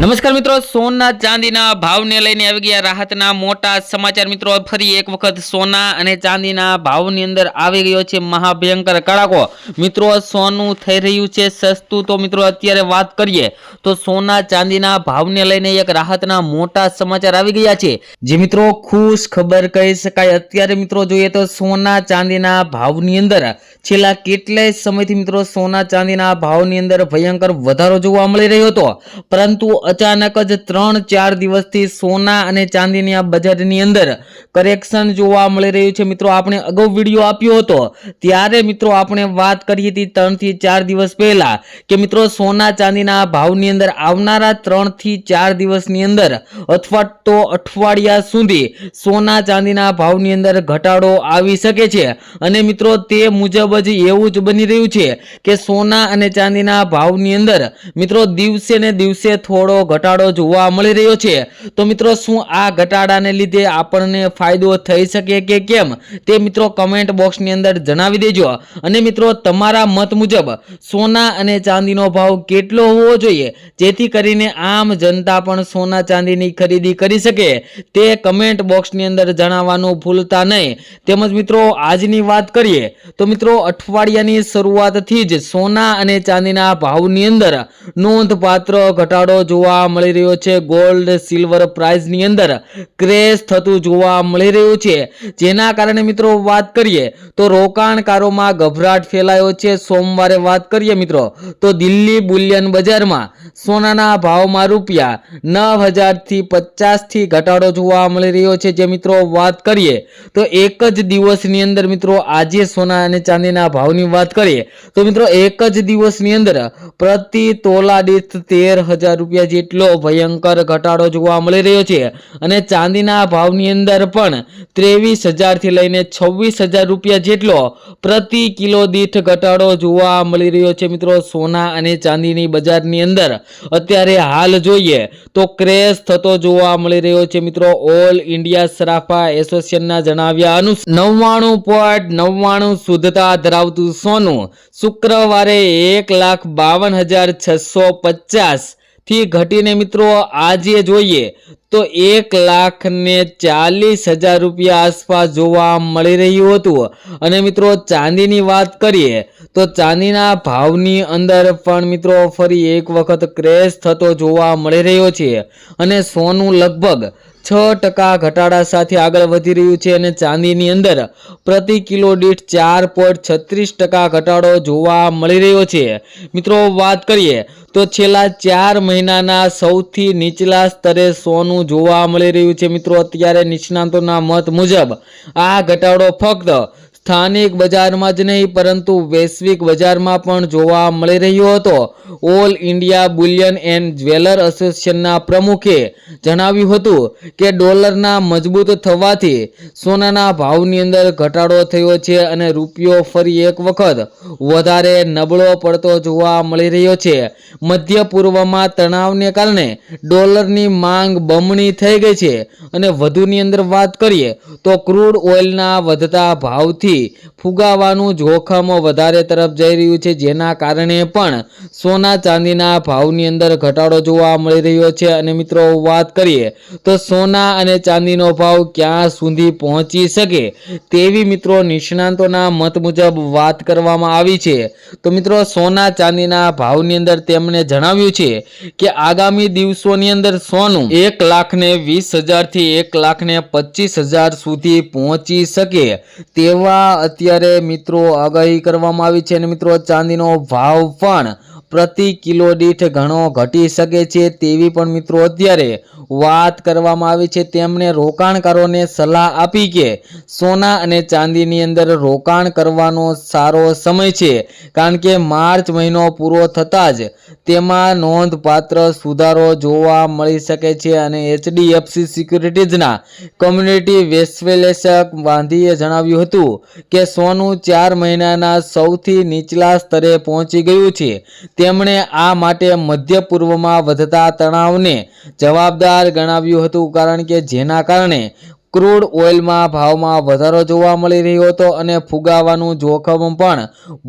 નમસ્કાર મિત્રો, સોના ચાંદીના ભાવને લઈને આવી ગયા રાહતના મોટા સમાચાર। મિત્રો ફરી એક વખત સોના અને ચાંદીના ભાવની અંદર આવી ગયો છે મહાભયંકર કડાકો। મિત્રો સોનું થઈ રહ્યું છે સસ્તું। તો મિત્રો અત્યારે વાત કરીએ તો સોના ચાંદીના ભાવને લઈને એક રાહતના મોટા સમાચાર આવી ગયા છે, જે મિત્રો ખુશ ખબર કહી શકાય। અત્યારે મિત્રો જોઈએ તો સોના ચાંદીના ભાવની અંદર છેલ્લા કેટલાય સમયથી મિત્રો સોના ચાંદીના ભાવની અંદર ભયંકર વધારો જોવા મળી રહ્યો હતો, પરંતુ अचानक ज 3-4 દિવસથી સોના અને ચાંદીની આ બજારની અંદર કરેક્શન જોવા મળી રહ્યું છે। મિત્રો આપણે અગાઉ વિડીયો આપ્યો હતો ત્યારે મિત્રો આપણે વાત કરી હતી 3 થી 4 દિવસ પહેલા કે મિત્રો સોના ચાંદીના ભાવની અંદર આવનારા 3 થી 4 દિવસની અંદર અથવા તો અઠવાડિયા સુધી સોના ચાંદીના ભાવની અંદર ઘટાડો આવી શકે છે। અને મિત્રો તે મુજબ જ એવું જ બની રહ્યું છે કે સોના અને ચાંદીના ભાવની અંદર મિત્રો દિવસે ને દિવસે થોડો ઘટાડો જોવા મળી રહ્યો છે। તો મિત્રો શું આ ઘટાડાને લીધે આપણને ફાયદો થઈ શકે કે કેમ તે મિત્રો કમેન્ટ બોક્સની અંદર જણાવી દેજો। અને મિત્રો તમારા મત મુજબ સોના અને ચાંદીનો ભાવ કેટલો હોવો જોઈએ જેથી કરીને આમ જનતા પણ સોના ચાંદીની ખરીદી કરી શકે તે કમેન્ટ બોક્સની અંદર જણાવવાનું ભૂલતા નહીં। તેમજ મિત્રો આજની વાત કરીએ તો મિત્રો અઠવાડિયાની શરૂઆતથી જ સોના અને ચાંદીના ભાવની અંદર નોંધપાત્ર ઘટાડો જોવા મળી રહ્યો છે। ગોલ્ડ સિલ્વર પ્રાઇસની અંદર ક્રેશ થતું જોવા મળી રહ્યું છે, જેના કારણે મિત્રો વાત કરીએ તો રોકાણકારોમાં ગભરાટ ફેલાયો છે। સોમવારે વાત કરીએ મિત્રો તો દિલ્હી બુલિયન બજારમાં સોનાના ભાવમાં રૂપિયા 9,000 થી 50 થી ઘટાડો જોવા મળી રહ્યો છે। જે મિત્રો વાત કરીએ તો એક જ દિવસની અંદર મિત્રો આજે સોના અને ચાંદીના ભાવની વાત કરીએ તો મિત્રો એક જ દિવસની અંદર પ્રતિ તોલા દીઠ 13,000 રૂપિયા જેટલો ભયંકર ઘટાડો જોવા મળી રહ્યો છે। અને ચાંદીના ભાવની અંદર પણ 23,000 થી લઈને 26,000 રૂપિયા જેટલો પ્રતિ કિલો દીઠ ઘટાડો જોવા મળી રહ્યો છે। મિત્રો સોના અને ચાંદીની બજારની અંદર અત્યારે હાલ જોઈએ તો ક્રેશ થતો જોવા મળી રહ્યો છે। મિત્રો ઓલ ઇન્ડિયા સરાફા એસોસિએશનના જણાવ્યા અનુસાર 99.99 શુદ્ધતા ધરાવતું સોનું શુક્રવારે 1,52,650 થી ઘટીને મિત્રો આજે જોઈએ તો 1,40,000 રૂપિયા આસપાસ જોવા મળી રહ્યું હતું। અને મિત્રો ચાંદીની વાત કરીએ તો ચાંદીના ભાવની અંદર પણ મિત્રો ફરી એક વખત ક્રેશ થતો જોવા મળી રહ્યો છે અને સોનું લગભગ 6% ઘટાડા સાથે આગળ વધી રહ્યું છે અને ચાંદીની અંદર પ્રતિ કિલો દીઠ 4.36% ઘટાડો જોવા મળી રહ્યો છે। મિત્રો વાત કરીએ તો છેલ્લા 4 મહિનાના સૌથી નીચલા સ્તરે સોનું જોવા મળી રહ્યું છે। મિત્રો અત્યારે નિષ્ણાતોના મત મુજબ આ ઘટાડો ફક્ત સ્થાનિક બજારમાં જ નહીં પરંતુ વૈશ્વિક બજારમાં પણ જોવા મળી રહ્યો હતો। All India Boolean and jeweller એસોસિએશનના પ્રમુખે જણાવ્યું હતું કે ડોલરના મજબૂત થવાથી સોનાના ભાવની અંદર ઘટાડો થયો છે અને રૂપિયો ફરી એક વખત વધારે નબળો પડતો જોવા મળી રહ્યો છે। મધ્ય પૂર્વમાં તણાવને કારણે ડોલરની માંગ બમણી થઈ ગઈ છે અને વધુની અંદર વાત કરીએ તો ક્રૂડ ઓઇલના વધતા ભાવથી ફુગાવાનું જોખમ વધારે તરફ જઈ રહ્યું છે, જેના કારણે પણ સોના ચાંદીના ભાવની અંદર ઘટાડો જોવા મળી રહ્યો છે। અને મિત્રો વાત કરીએ તો સોના અને ચાંદીનો ભાવ ક્યાં સુધી પહોંચી શકે તેવી મિત્રો નિષ્ણાતોના મત મુજબ વાત કરવામાં આવી છે। તો મિત્રો સોના ચાંદીના ભાવની અંદર તેમણે જણાવ્યું છે કે આગામી દિવસોની અંદર સોનું 1,20,000 થી 1,25,000 સુધી પહોંચી શકે તેવા અત્યારે મિત્રો આગાહી કરવામાં આવી છે। અને મિત્રો ચાંદીનો ભાવ પણ પ્રતિ કિલો દીઠ ઘણો ઘટી શકે છે તેવી પણ મિત્રો અત્યારે વાત કરવામાં આવી છે। તેમણે રોકાણકારોને સલાહ આપી કે સોના અને ચાંદીની અંદર રોકાણ કરવાનો સારો સમય છે, કારણ કે માર્ચ મહિનો પૂરો થતાં જ તેમાં નોંધપાત્ર સુધારો જોવા મળી શકે છે। અને એચડીએફસી સિક્યુરિટીઝના કમ્યુનિટી વિશ્લેષક વાંધીએ જણાવ્યું હતું કે સોનું 4 મહિનાના સૌથી નીચલા સ્તરે પહોંચી ગયું છે। તેમણે આ માટે મધ્ય પૂર્વમાં વધતા તણાવને જવાબદાર ગણાવ્યું હતું, કારણ કે જેના કારણે ક્રૂડ ઓઇલમાં ભાવમાં વધારો જોવા મળી રહ્યો હતો અને ફુગાવાનું જોખમ પણ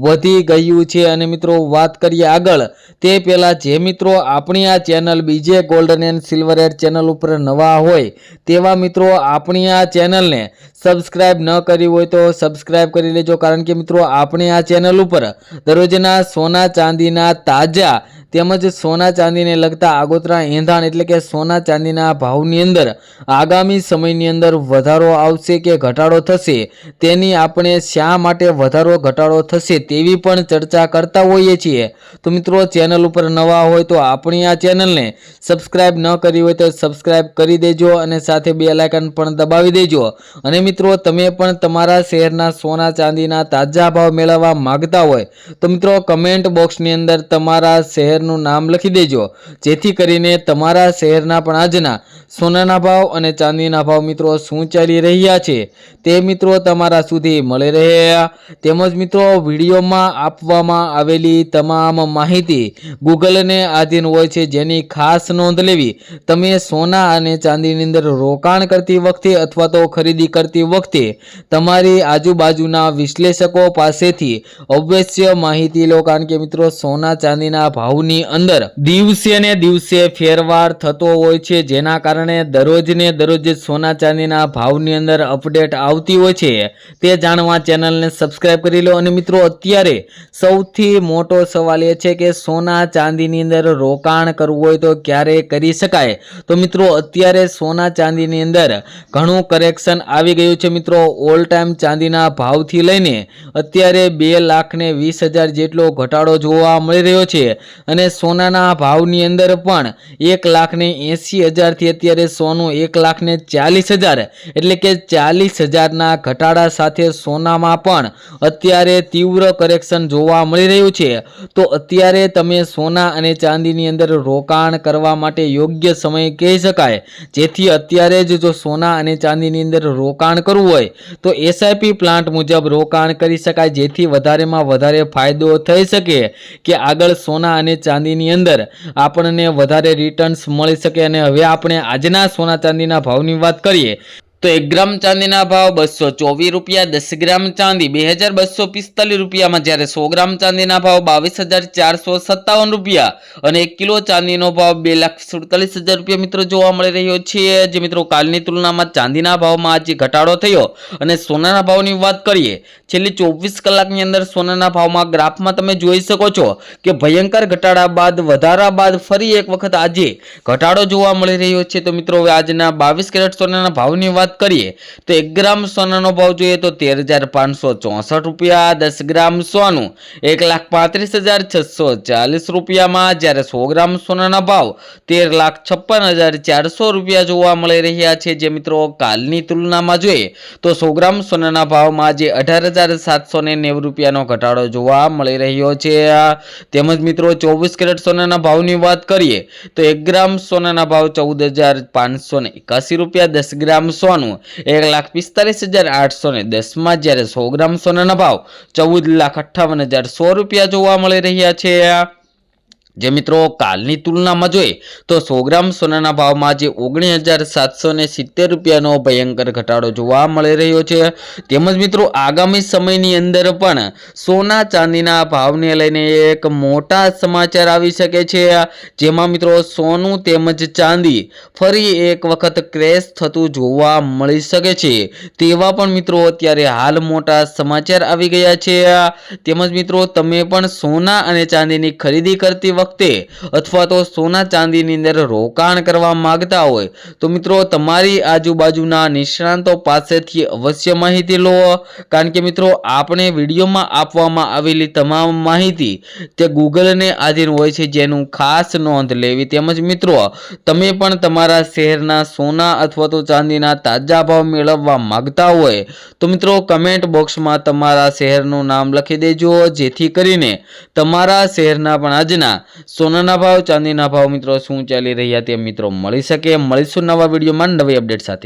વધી ગયું છે। અને મિત્રો વાત કરીએ આગળ તે પહેલા જે મિત્રો આપણી આ ચેનલ બીજે golden and silver add channel ઉપર નવા હોય તેવા મિત્રો આપણી આ ચેનલને સબસ્ક્રાઇબ ન કરી હોય તો સબસ્ક્રાઇબ કરી લેજો, કારણ કે મિત્રો આપણે આ ચેનલ ઉપર દરરોજના સોના ચાંદીના તાજા તેમજ સોના ચાંદીને લગતા આગોતરા એંધાણ એટલે કે સોના ચાંદીના ભાવની અંદર આગામી સમયની અંદર વધારો આવશે કે ઘટાડો થશે તેની આપણે શા માટે વધારો ઘટાડો થશે તેવી પણ ચર્ચા કરતા હોઈએ છીએ। તો મિત્રો ચેનલ ઉપર નવા હોય તો આપણી આ ચેનલને સબસ્ક્રાઇબ ન કરી હોય તો સબસ્ક્રાઇબ કરી દેજો અને સાથે બેલ આઇકન પણ દબાવી દેજો। અને મિત્રો તમે પણ તમારા શહેરના સોના ચાંદીના તાજા ભાવ મેળવવા માંગતા હોય તો મિત્રો કમેન્ટ બોક્સની અંદર તમારા શહેરનું નામ લખી દેજો, જેથી કરીને તમારા શહેરના પણ આજના સોનાના ભાવ અને ચાંદીના ભાવ મિત્રો શું ચાલી રહ્યા છે તે મિત્રો તમારા સુધી મળી રહે। તેમજ મિત્રો વિડીયોમાં આપવામાં આવેલી તમામ માહિતી ગૂગલને આધીન હોય છે, જેની ખાસ નોંધ લેવી। તમે સોના અને ચાંદીની અંદર રોકાણ કરતી વખતે અથવા તો ખરીદી કરતી વખતે તમારી આજુબાજુના વિશ્લેષકો પાસેથી અવશ્ય માહિતી લો, કારણ કે મિત્રો સોના ચાંદીના ભાવની અંદર દિવસે ને દિવસે ફેરફાર થતો હોય છે, જેના કારણે દરરોજ ને દરરોજ સોના ચાંદીના ભાવની અંદર અપડેટ આવતી હોય છે। તે જાણવા ચેનલને સબસ્ક્રાઇબ કરી લો। અને મિત્રો અત્યારે સૌથી મોટો સવાલ એ છે કે સોના ચાંદીની અંદર રોકાણ કરવું હોય તો ક્યારે કરી શકાય? તો મિત્રો અત્યારે સોના ચાંદીની અંદર ઘણું કરેક્શન આવી ગયું છે મિત્રો। ઓલ ટાઈમ ચાંદીના ભાવથી લઈને અત્યારે 2,20,000 જેટલો ઘટાડો જોવા મળી રહ્યો છે અને સોનાના ભાવની અંદર પણ 1,80,000 થી અત્યારે સોનું 1,40,000 એટલે કે 40,000ના ઘટાડા સાથે સોનામાં પણ અત્યારે તીવ્ર કરેક્શન જોવા મળી રહ્યું છે। તો અત્યારે તમે સોના અને ચાંદીની અંદર રોકાણ કરવા માટે યોગ્ય સમય કહી શકાય, જેથી અત્યારે જ જો સોના અને ચાંદીની અંદર રોકાણ કરવું હોય તો એસઆઈપી પ્લાન્ટ મુજબ રોકાણ કરી શકાય, જેથી વધારેમાં વધારે ફાયદો થઈ શકે કે આગળ સોના અને ચાંદીની અંદર આપણને વધારે રિટર્ન્સ મળી શકે। અને હવે આપણે આજના સોના ચાંદીના ભાવની વાત કરીએ તો 1 ગ્રામ ચાંદીના ભાવ 224 રૂપિયા, 10 ગ્રામ ચાંદી 2,245 રૂપિયામાં, જ્યારે 100 ગ્રામ ચાંદીના ભાવ 22,457 રૂપિયા અને 1 કિલો ચાંદીનો ભાવ 2,47,000 રૂપિયા મિત્રો જોવા મળી રહ્યો છે। જે મિત્રો કાલની તુલનામાં ચાંદીના ભાવમાં આજે ઘટાડો થયો। અને સોનાના ભાવની વાત કરીએ છેલ્લી 24 કલાકની અંદર સોનાના ભાવમાં ગ્રાફમાં તમે જોઈ શકો છો કે ભયંકર ઘટાડા બાદ વધારા બાદ ફરી એક વખત આજે ઘટાડો જોવા મળી રહ્યો છે। તો મિત્રો હવે આજના 22 કેરેટ સોનાના ભાવની વાત કરીએ તો 1 ગ્રામ સોનાનો ભાવ જોઈએ તો 13,564 રૂપિયા, 10 ગ્રામ સોનું 1,35,640 રૂપિયામાં, જ્યારે 100 ગ્રામ સોનાના ભાવ 13,56,400 રૂપિયા જોવા મળી રહ્યા છે। જે મિત્રો કાલની તુલનામાં જોઈએ તો 100 ગ્રામ સોનાના ભાવમાં આજે 18,790 રૂપિયાનો ઘટાડો જોવા મળી રહ્યો છે। તેમજ મિત્રો 24 કેરેટ સોનાના ભાવની વાત કરીએ તો 1 ગ્રામ સોનાના ભાવ 14,581 રૂપિયા, 10 ગ્રામ સોનું 1,45,810 માં, જ્યારે 100 ગ્રામ સોનાના ભાવ 14,58,100 રૂપિયા જોવા મળી રહ્યા છે। જે મિત્રો કાલની તુલનામાં જોઈએ તો 100 ગ્રામ સોનાના ભાવમાં આજે 19,770 રૂપિયાનો ભયંકર ઘટાડો જોવા મળી રહ્યો છે। તેમજ મિત્રો આગામી સમયની અંદર પણ સોના ચાંદીના ભાવને લઈને એક મોટા સમાચાર આવી શકે છે, જેમાં મિત્રો સોનું તેમજ ચાંદી ફરી એક વખત ક્રેશ થતું જોવા મળી શકે છે, તેવા પણ મિત્રો અત્યારે હાલ મોટા સમાચાર આવી ગયા છે। તેમજ મિત્રો તમે પણ સોના અને ચાંદીની ખરીદી કરતી વખતે અથવા તો સોના ચાંદીની અંદર રોકાણ કરવા માંગતા હોય તો મિત્રો તમારી આજુબાજુના નિષ્ણાંતો પાસેથી અવશ્ય માહિતી લો, કારણ કે મિત્રો આપણે વિડીયોમાં આપવામાં આવેલી તમામ માહિતી તે ગૂગલને આધીન હોય છે, જેનું ખાસ નોંધ લેવી। તેમજ મિત્રો તમે પણ તમારા શહેરના સોના અથવા તો ચાંદીના તાજા ભાવ મેળવવા માંગતા હોય તો મિત્રો કમેન્ટ બોક્સમાં તમારા શહેરનું નામ લખી દેજો, જેથી કરીને તમારા શહેરના પણ આજના સોનાના ભાવ ચાંદીના ભાવ મિત્રો શું ચાલી રહ્યા તે મિત્રો મળી શકે। મળીશું નવા વિડીયોમાં નવી અપડેટ સાથે।